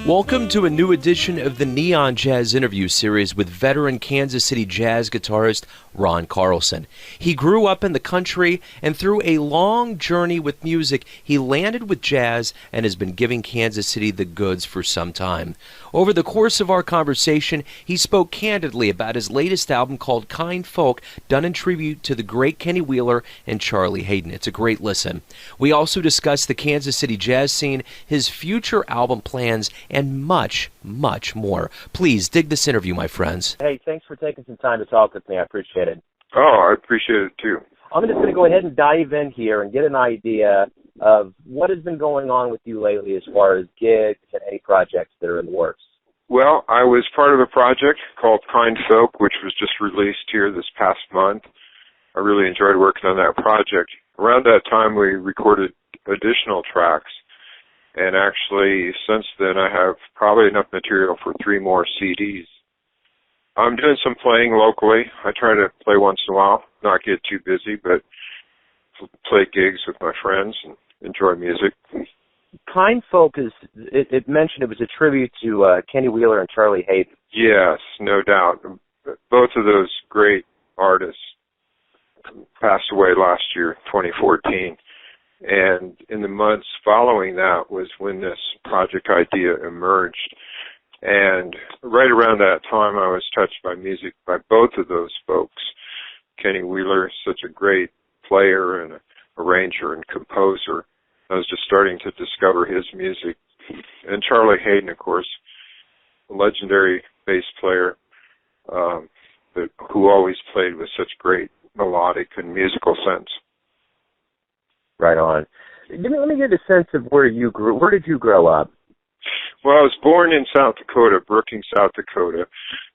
Welcome to a new edition of the Neon Jazz interview series with veteran Kansas City jazz guitarist Ron Carlson. He grew up in the country, and through a long journey with music, he landed with jazz and has been giving Kansas City the goods for some time. Over the course of our conversation, he spoke candidly about his latest album called Kind Folk, done in tribute to the great Kenny Wheeler and Charlie Haden. It's a great listen. We also discussed the Kansas City jazz scene, his future album plans, and much, much more. Please dig this interview, my friends. Hey, thanks for taking some time to talk with me. I appreciate it. Oh, I appreciate it too. I'm just going to go ahead and dive in here and get an idea of what has been going on with you lately as far as gigs and any projects that are in the works. Well, I was part of a project called Kind Folk, which was just released here this past month. I really enjoyed working on that project. Around that time, we recorded additional tracks. And actually, since then, I have probably enough material for 3 more CDs. I'm doing some playing locally. I try to play once in a while, not get too busy, but play gigs with my friends and enjoy music. Kind Folk it mentioned it was a tribute to Kenny Wheeler and Charlie Haden. Yes, no doubt. Both of those great artists passed away last year, 2014. And in the months following that was when this project idea emerged. And right around that time, I was touched by music by both of those folks. Kenny Wheeler, such a great player and arranger and composer. I was just starting to discover his music. And Charlie Haden, of course, a legendary bass player, who always played with such great melodic and musical sense. Right on. Let me get a sense of where you grew. Where did you grow up? Well, I was born in South Dakota, Brookings, South Dakota,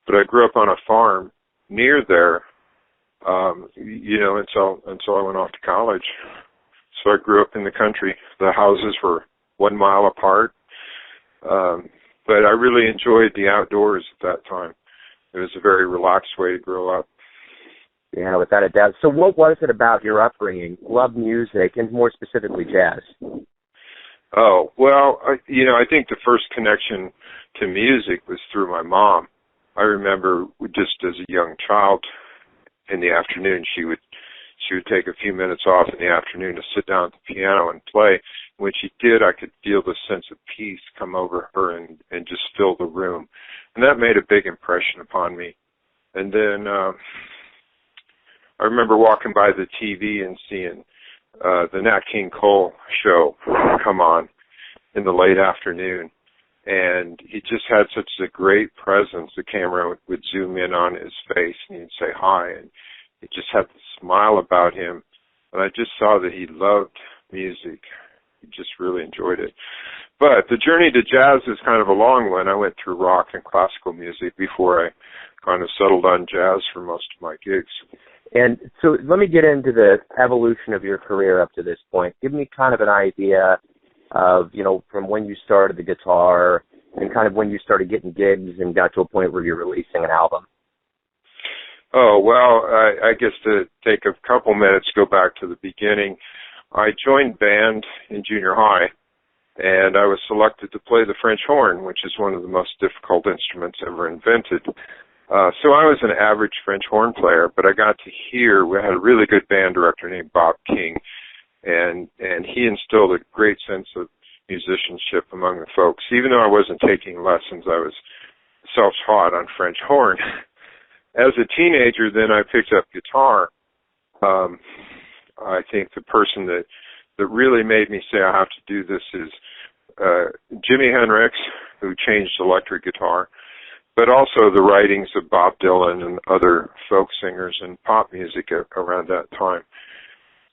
but I grew up on a farm near there, until I went off to college. So I grew up in the country. The houses were 1 mile apart, but I really enjoyed the outdoors at that time. It was a very relaxed way to grow up. Yeah, without a doubt. So what was it about your upbringing? Love music, and more specifically jazz? Oh, well, I think the first connection to music was through my mom. I remember just as a young child in the afternoon, she would take a few minutes off in the afternoon to sit down at the piano and play. When she did, I could feel the sense of peace come over her and just fill the room. And that made a big impression upon me. And then I remember walking by the TV and seeing the Nat King Cole show come on in the late afternoon. And he just had such a great presence. The camera would zoom in on his face and he'd say hi. And he just had the smile about him. And I just saw that he loved music. He just really enjoyed it. But the journey to jazz is kind of a long one. I went through rock and classical music before I kind of settled on jazz for most of my gigs. And so let me get into the evolution of your career up to this point. Give me kind of an idea of, from when you started the guitar and kind of when you started getting gigs and got to a point where you're releasing an album. Oh, well, I guess to take a couple minutes, go back to the beginning. I joined band in junior high, and I was selected to play the French horn, which is one of the most difficult instruments ever invented. So I was an average French horn player, but I got to hear, we had a really good band director named Bob King, and he instilled a great sense of musicianship among the folks. Even though I wasn't taking lessons, I was self-taught on French horn. As a teenager, then I picked up guitar. I think the person that really made me say I have to do this is Jimi Hendrix, who changed electric guitar, but also the writings of Bob Dylan and other folk singers and pop music around that time.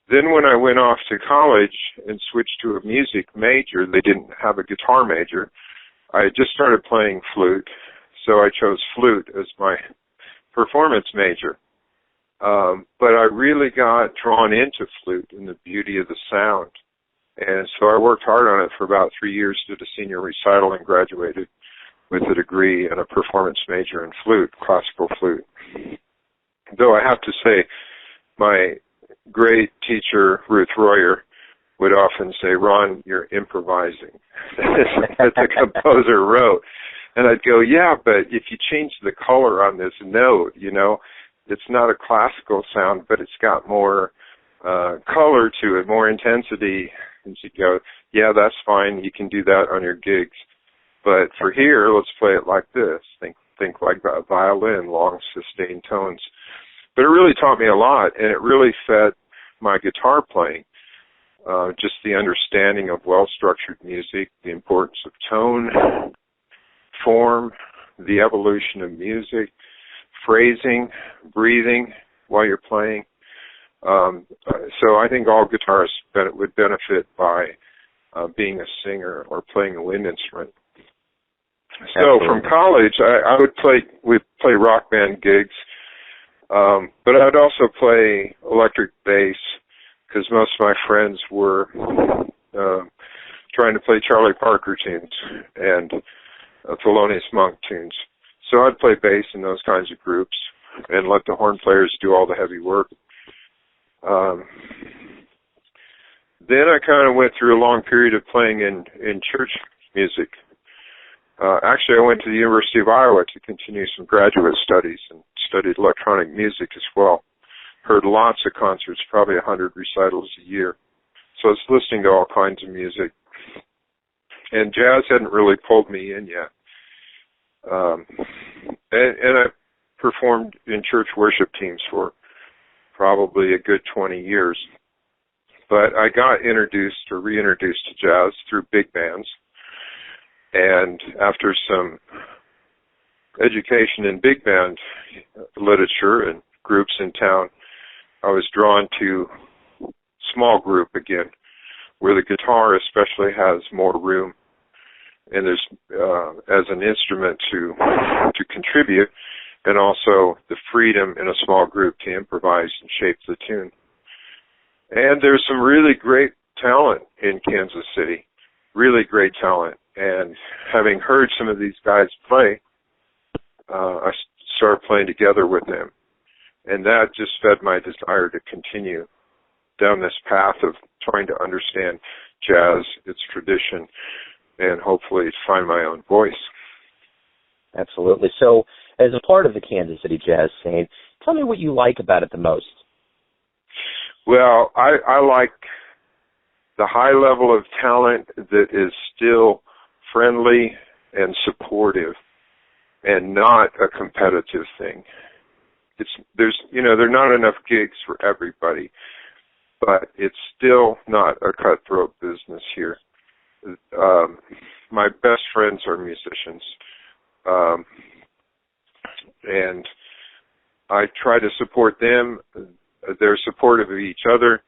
Then when I went off to college and switched to a music major, they didn't have a guitar major. I had just started playing flute, so I chose flute as my performance major. But I really got drawn into flute and the beauty of the sound. And so I worked hard on it for about 3 years, did a senior recital, and graduated with a degree and a performance major in flute, classical flute. Though I have to say, my great teacher, Ruth Royer, would often say, "Ron, you're improvising." that the composer wrote. And I'd go, "Yeah, but if you change the color on this note, it's not a classical sound, but it's got more color to it, more intensity." And she'd go, "Yeah, that's fine. You can do that on your gigs. But for here, let's play it like this. Think like a violin, long sustained tones." But it really taught me a lot, and it really fed my guitar playing. Just the understanding of well-structured music, the importance of tone, form, the evolution of music, phrasing, breathing while you're playing. So I think all guitarists would benefit by being a singer or playing a wind instrument. So from college, we'd play rock band gigs, but I'd also play electric bass because most of my friends were trying to play Charlie Parker tunes and Thelonious Monk tunes. So I'd play bass in those kinds of groups and let the horn players do all the heavy work. Then I kind of went through a long period of playing in church music. Actually, I went to the University of Iowa to continue some graduate studies and studied electronic music as well. Heard lots of concerts, probably 100 recitals a year. So I was listening to all kinds of music. And jazz hadn't really pulled me in yet. And I performed in church worship teams for probably a good 20 years. But I got introduced or reintroduced to jazz through big bands. And after some education in big band literature and groups in town, I was drawn to small group again, where the guitar especially has more room and there's as an instrument to contribute, and also the freedom in a small group to improvise and shape the tune. And there's some really great talent in Kansas City, really great talent. And having heard some of these guys play, I started playing together with them. And that just fed my desire to continue down this path of trying to understand jazz, its tradition, and hopefully find my own voice. Absolutely. So, as a part of the Kansas City jazz scene, tell me what you like about it the most. Well, I like the high level of talent that is still friendly and supportive and not a competitive thing. There are not enough gigs for everybody, but it's still not a cutthroat business here. My best friends are musicians, and I try to support them. They're supportive of each other.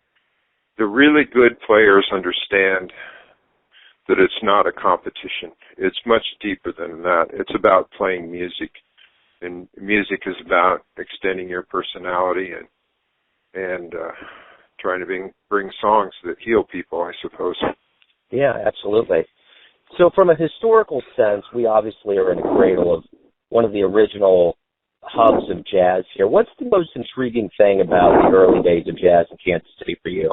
The really good players understand that it's not a competition. It's much deeper than that. It's about playing music, and music is about extending your personality and trying to bring songs that heal people, I suppose. Yeah, absolutely. So from a historical sense, we obviously are in the cradle of one of the original hubs of jazz here. What's the most intriguing thing about the early days of jazz in Kansas City for you?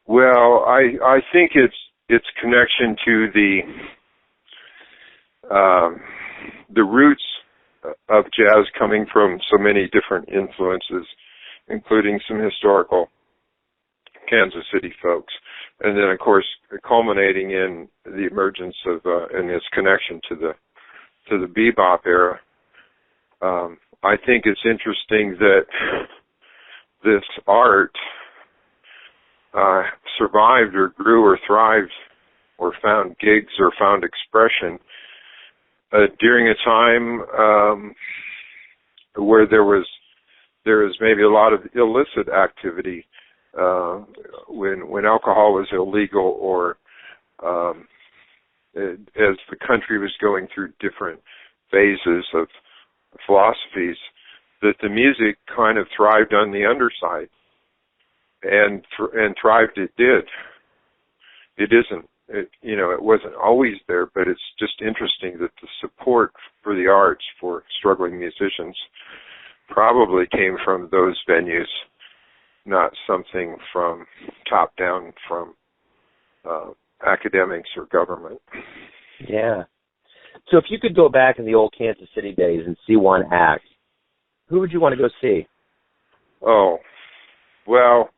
Well, I think its connection to the roots of jazz coming from so many different influences, including some historical Kansas City folks, and then of course culminating in the emergence of and its connection to the bebop era. I think it's interesting that this art survived or grew or thrived or found gigs or found expression during a time where there was maybe a lot of illicit activity, when alcohol was illegal, or as the country was going through different phases of philosophies, that the music kind of thrived on the underside, and thrived it did. It isn't, it wasn't always there, but it's just interesting that the support for the arts for struggling musicians probably came from those venues not something from top down from academics or government. Yeah. So if you could go back in the old Kansas City days and see one act, who would you want to go see? Oh, well,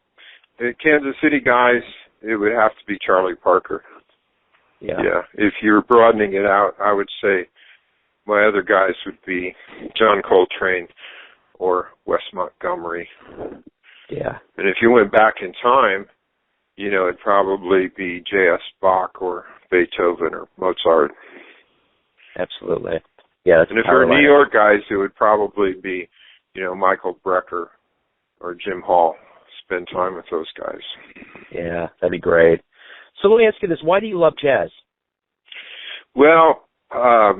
the Kansas City guys, it would have to be Charlie Parker. Yeah. Yeah. If you're broadening it out, I would say my other guys would be John Coltrane or Wes Montgomery. Yeah. And if you went back in time, you know, it'd probably be J.S. Bach or Beethoven or Mozart. Absolutely. Yeah. That's And if you're New York guys, it would probably be, you know, Michael Brecker or Jim Hall. Spend time with those guys. Yeah, that'd be great. So let me ask you this. Why do you love jazz? Well, I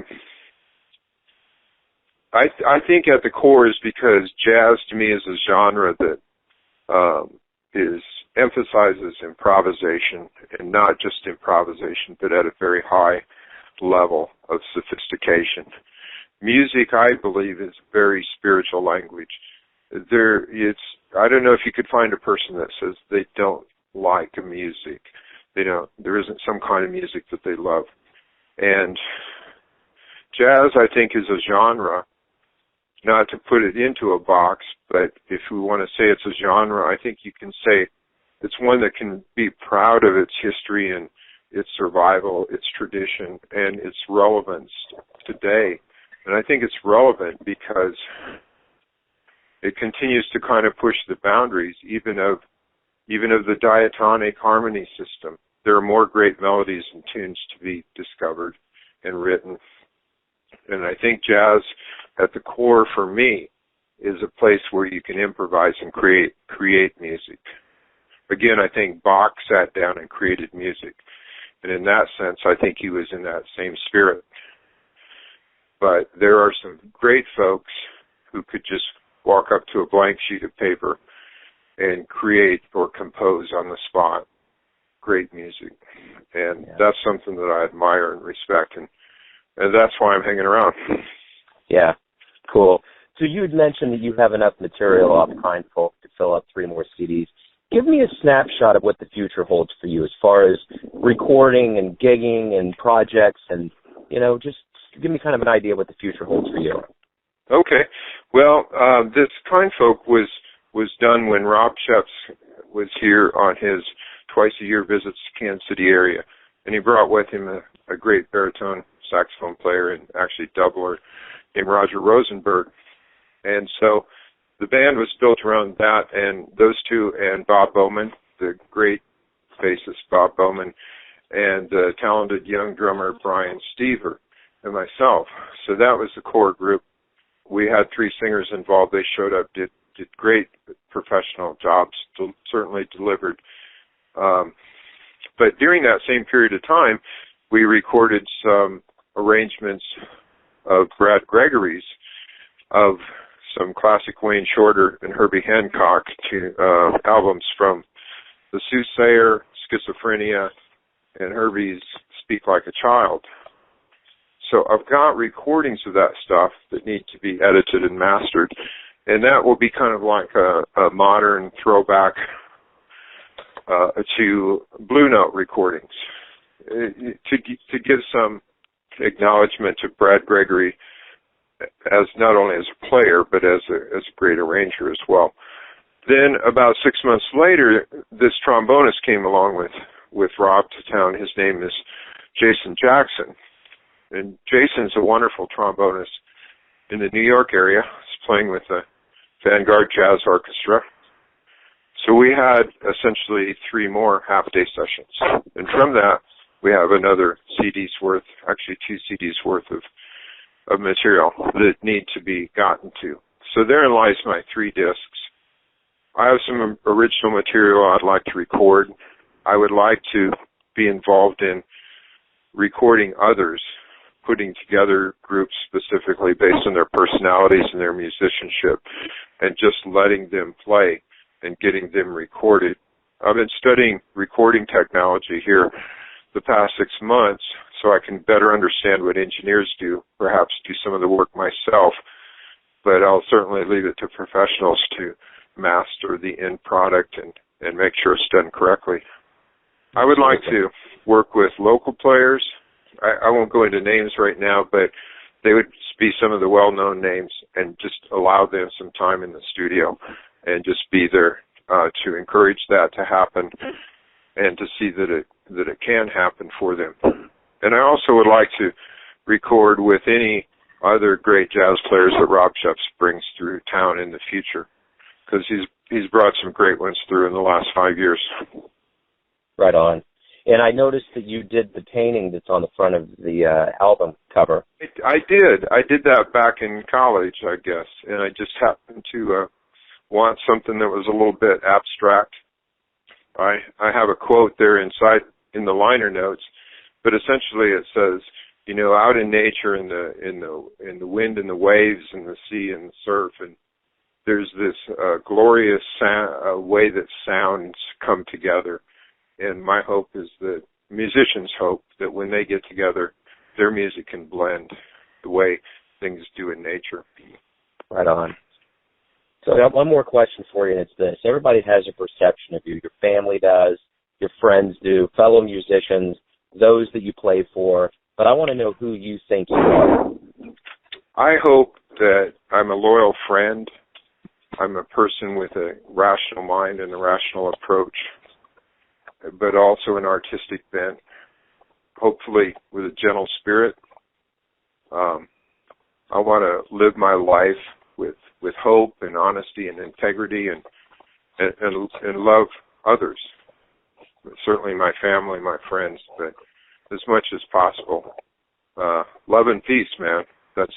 think at the core is because jazz to me is a genre that emphasizes improvisation, and not just improvisation, but at a very high level of sophistication. Music, I believe, is very spiritual language. I don't know if you could find a person that says they don't like music. There isn't some kind of music that they love. And jazz, I think, is a genre, not to put it into a box, but if we want to say it's a genre, I think you can say it's one that can be proud of its history and its survival, its tradition, and its relevance today. And I think it's relevant because it continues to kind of push the boundaries, even of the diatonic harmony system. There are more great melodies and tunes to be discovered and written. And I think jazz, at the core for me, is a place where you can improvise and create music. Again, I think Bach sat down and created music. And in that sense, I think he was in that same spirit. But there are some great folks who could just walk up to a blank sheet of paper and create or compose on the spot great music. And that's something that I admire and respect, and that's why I'm hanging around. Yeah, cool. So you had mentioned that you have enough material off Kindfolk to fill up 3 more CDs. Give me a snapshot of what the future holds for you as far as recording and gigging and projects, and, just give me kind of an idea of what the future holds for you. Okay. Well, this Kindfolk was done when Rob Sheps was here on his twice-a-year visits to Kansas City area, and he brought with him a great baritone saxophone player and actually doubler named Roger Rosenberg. And so the band was built around that, and those two, and Bob Bowman, the great bassist Bob Bowman, and the talented young drummer Brian Stever, and myself. So that was the core group. We had 3 singers involved. They showed up, did great professional jobs, certainly delivered. But during that same period of time, we recorded some arrangements of Brad Gregory's of some classic Wayne Shorter and Herbie Hancock albums from The Soothsayer, Schizophrenia, and Herbie's Speak Like a Child. So I've got recordings of that stuff that need to be edited and mastered, and that will be kind of like a modern throwback to Blue Note recordings. To give some acknowledgement to Brad Gregory as not only as a player, but as a great arranger as well. Then about 6 months later, this trombonist came along with Rob to town. His name is Jason Jackson. And Jason's a wonderful trombonist in the New York area. He's playing with the Vanguard Jazz Orchestra. So we had essentially 3 more half-day sessions. And from that, we have another CD's worth, actually 2 CD's worth of material that need to be gotten to. So therein lies my 3 discs. I have some original material I'd like to record. I would like to be involved in recording others, putting together groups specifically based on their personalities and their musicianship, and just letting them play and getting them recorded. I've been studying recording technology here the past 6 months so I can better understand what engineers do, perhaps do some of the work myself, but I'll certainly leave it to professionals to master the end product and make sure it's done correctly. I would like to work with local players. I won't go into names right now, but they would be some of the well-known names, and just allow them some time in the studio and just be there to encourage that to happen and to see that it can happen for them. And I also would like to record with any other great jazz players that Rob Sheps brings through town in the future, because he's brought some great ones through in the last 5 years. Right on. And I noticed that you did the painting that's on the front of the album cover. I did that back in college, I guess, and I just happened to want something that was a little bit abstract. I have a quote there inside in the liner notes, but essentially it says, out in nature, in the wind and the waves and the sea and the surf, and there's this glorious way that sounds come together. And my hope is that musicians hope that when they get together, their music can blend the way things do in nature. Right on. So I got one more question for you, and it's this. Everybody has a perception of you. Your family does, your friends do, fellow musicians, those that you play for. But I want to know who you think you are. I hope that I'm a loyal friend. I'm a person with a rational mind and a rational approach, but also an artistic bent, hopefully with a gentle spirit. I want to live my life with hope and honesty and integrity and love others, certainly my family, my friends, but as much as possible. Love and peace, man. That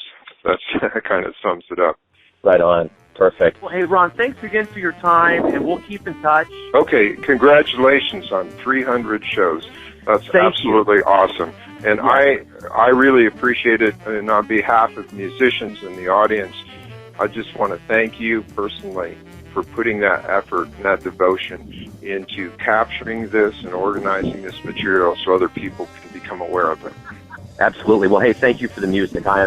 kind of sums it up. Right on. Perfect. Well, hey, Ron, thanks again for your time, and we'll keep in touch. Okay, congratulations on 300 shows. That's absolutely awesome. And I really appreciate it. And on behalf of musicians and the audience, I just want to thank you personally for putting that effort and that devotion into capturing this and organizing this material so other people can become aware of it. Absolutely. Well, hey, thank you for the music. I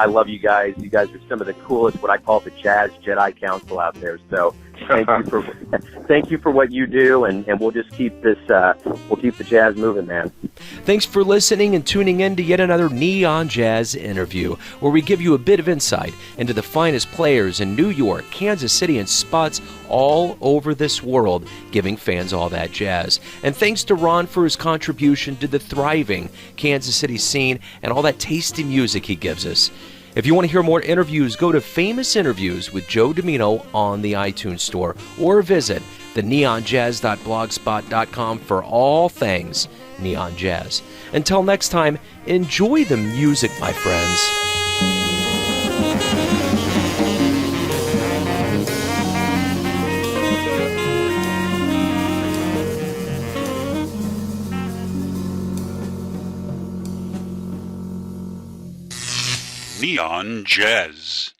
love you guys. You guys are some of the coolest, what I call the Jazz Jedi Council out there. So thank you for what you do, and we'll just keep this, we'll keep the jazz moving, man. Thanks for listening and tuning in to yet another Neon Jazz interview, where we give you a bit of insight into the finest players in New York, Kansas City, and spots all over this world, giving fans all that jazz. And thanks to Ron for his contribution to the thriving Kansas City scene and all that tasty music he gives us. If you want to hear more interviews, go to Famous Interviews with Joe Domino on the iTunes Store, or visit theneonjazz.blogspot.com for all things Neon Jazz. Until next time, enjoy the music, my friends. Neon Jazz.